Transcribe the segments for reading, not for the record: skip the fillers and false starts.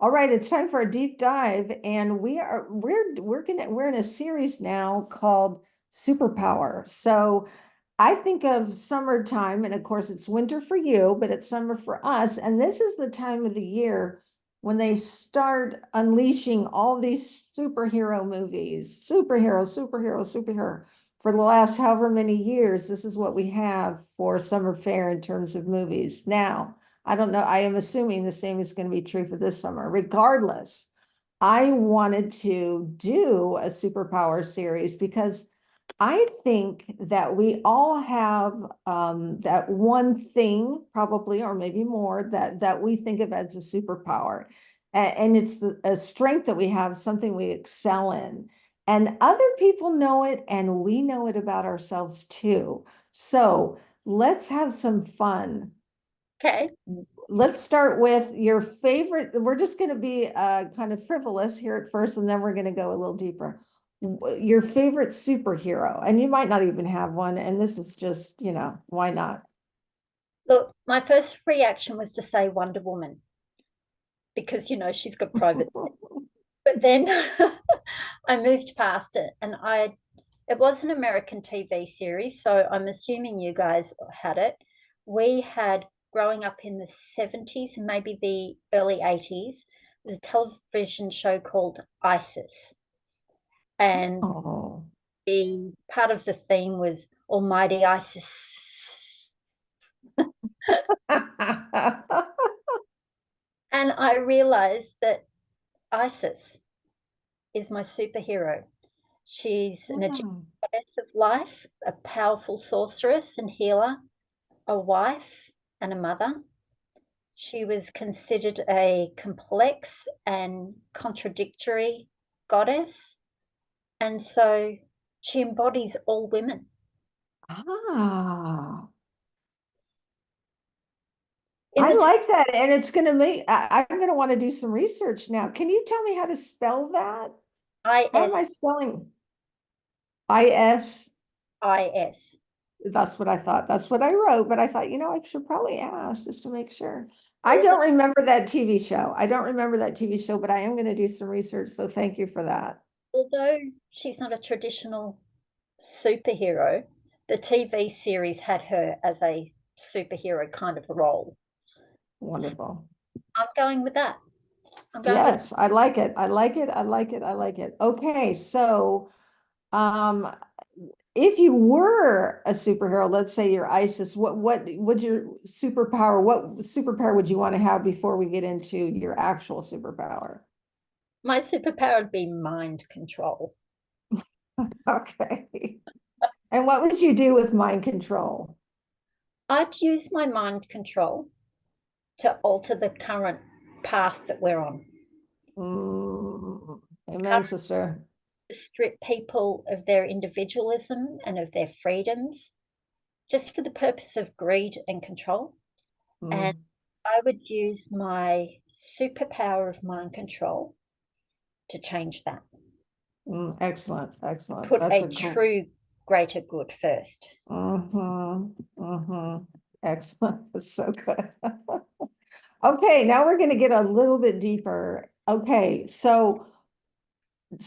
All right, it's time for a deep dive, and we're in a series now called Superpower. So I think of summertime, and of course it's winter for you, but it's summer for us. And this is the time of the year when they start unleashing all these superhero movies, superhero. For the last however many years, this is what we have for summer fare in terms of movies. Now, I don't know. I am assuming the same is going to be true for this summer. Regardless, I wanted to do a superpower series because I think that we all have that one thing, probably, or maybe more, that we think of as a superpower. And it's a strength that we have, something we excel in. And other people know it, and we know it about ourselves too. So let's have some fun. Okay. Let's start with your favorite. We're just going to be kind of frivolous here at first, and then we're going to go a little deeper. Your favorite superhero, and you might not even have one, and this is just, why not? Look, my first reaction was to say Wonder Woman because, she's got private. But then I moved past it and it was an American TV series. So I'm assuming you guys had it. We had, growing up in the 70s and maybe the early 80s, was a television show called Isis. And Oh. the part of the theme was Almighty Isis. And I realized that Isis is my superhero. She's an Egyptian goddess of life, a powerful sorceress and healer, a wife, and a mother. She was considered a complex and contradictory goddess. And so she embodies all women. Ah, In I the like that. And it's going to make, I'm going to want to do some research now. Can you tell me how to spell that? How am I IS, spelling? IS? IS. That's what I thought. That's what I wrote, but I thought, I should probably ask just to make sure. I don't remember that TV show. I don't remember that TV show, but I am going to do some research. So thank you for that. Although she's not a traditional superhero, the TV series had her as a superhero kind of role. Wonderful. I'm going with that. I'm going with Yes, I like it. I like it. I like it. I like it. Okay, so um if you were a superhero, let's say you're ISIS, what would your superpower would you want to have before we get into your actual superpower? my superpower would be mind control. Okay. And what would you do with mind control? I'd use my mind control to alter the current path that we're on. Amen, sister. Strip people of their individualism and of their freedoms just for the purpose of greed and control. And Mm, I would use my superpower of mind control to change that. excellent, excellent. Put That's a a cool. true greater good first. Excellent. That's so good. Okay, now we're going to get a little bit deeper. Okay, so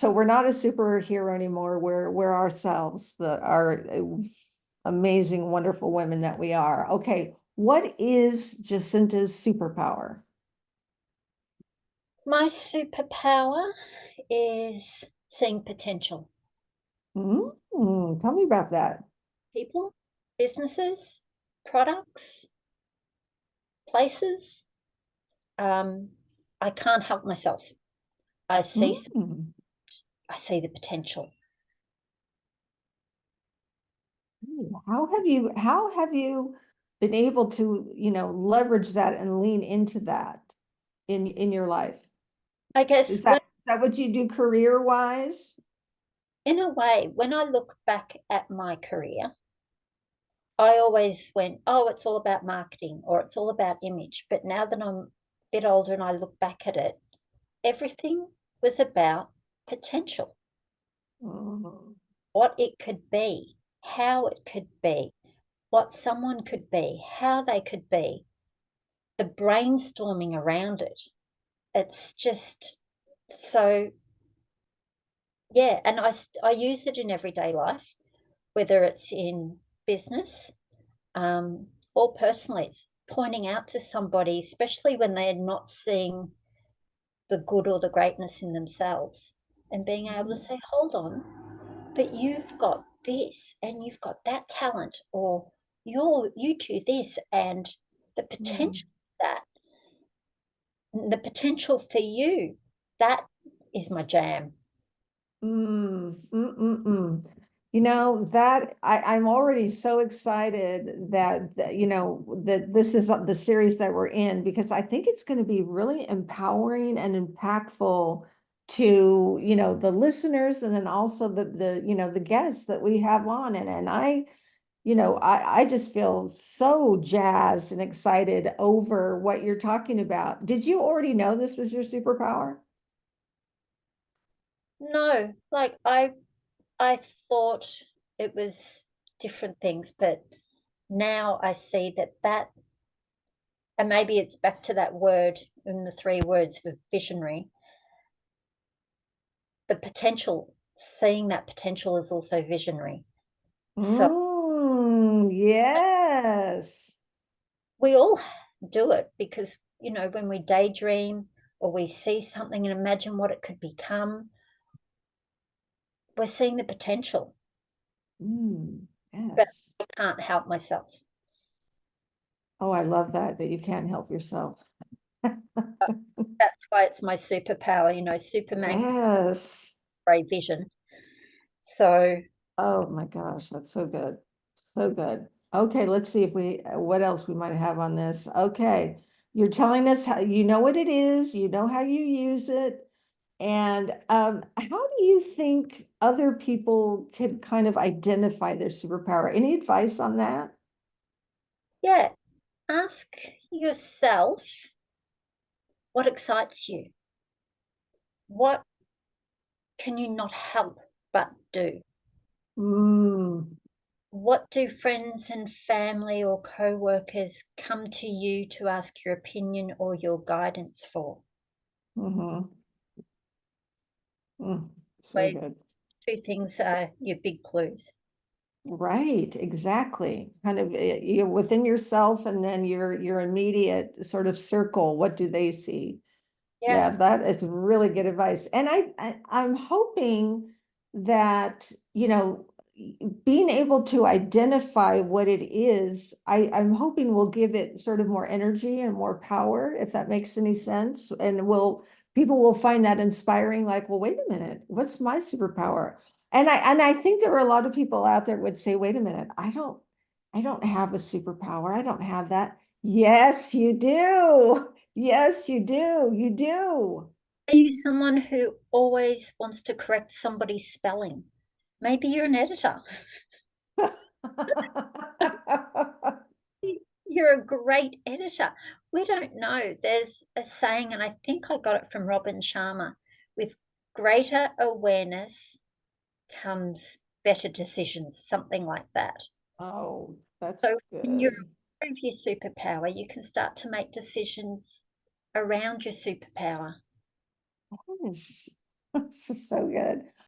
we're not a superhero anymore. We're ourselves, our amazing, wonderful women that we are. Okay, what is Jacinta's superpower? My superpower is seeing potential. Tell me about that. People, businesses, products, places. Um, I can't help myself. I see, Mm. I see the potential. How have you been able to, leverage that and lean into that in your life? I guess Is that what you do career wise? in a way, when I look back at my career, I always went, oh, it's all about marketing or it's all about image. But now that I'm a bit older and I look back at it, everything was about potential, Mhm. what it could be, how it could be, what someone could be, how they could be, the brainstorming around it It's just so, yeah. And I use it in everyday life, whether it's in business, or personally. It's pointing out to somebody, especially when they're not seeing the good or the greatness in themselves, and being able to Mm, say, hold on, but you've got this and you've got that talent, or you do this, and the mm. potential that the potential for you, that is my jam. Mm, mm, mm, mm. I'm already so excited that this is the series that we're in because I think it's going to be really empowering and impactful to, the listeners and then also the guests that we have on. And I just feel so jazzed and excited over what you're talking about. Did you already know this was your superpower? No, like I thought it was different things, but now I see that, and maybe it's back to that word in the three words for visionary, the potential, seeing that potential is also visionary. So Yes. we all do it because, when we daydream or we see something and imagine what it could become, we're seeing the potential, but Yes. I can't help myself. Oh, I love that you can't help yourself. That's why it's my superpower, Superman can Yes. have vision. So, Oh my gosh, that's so good. So good. Okay, let's see if what else we might have on this. Okay. You're telling us how you know what it is, you know how you use it. And how do you think other people could kind of identify their superpower? Any advice on that? yeah, ask yourself what excites you. What can you not help but do? Mm, What do friends and family or co-workers come to you to ask your opinion or your guidance for? hmm so Those good. two things are your big clues. Right, exactly. Kind of you're within yourself and then your immediate sort of circle. What do they see? Yeah, Yeah, that is really good advice. And I'm hoping that, being able to identify what it is, I'm hoping will give it sort of more energy and more power, if that makes any sense. And people will find that inspiring, like, well, wait a minute, what's my superpower? And I think there are a lot of people out there would say, wait a minute, I don't have a superpower. I don't have that. Yes, you do. Yes, you do. You do. are you someone who always wants to correct somebody's spelling? Maybe you're an editor. You're a great editor. We don't know. There's a saying, and I think I got it from Robin Sharma, with greater awareness comes better decisions, something like that. Oh, that's So when you're good. aware of your superpower, you can start to make decisions around your superpower. Yes. This is so good.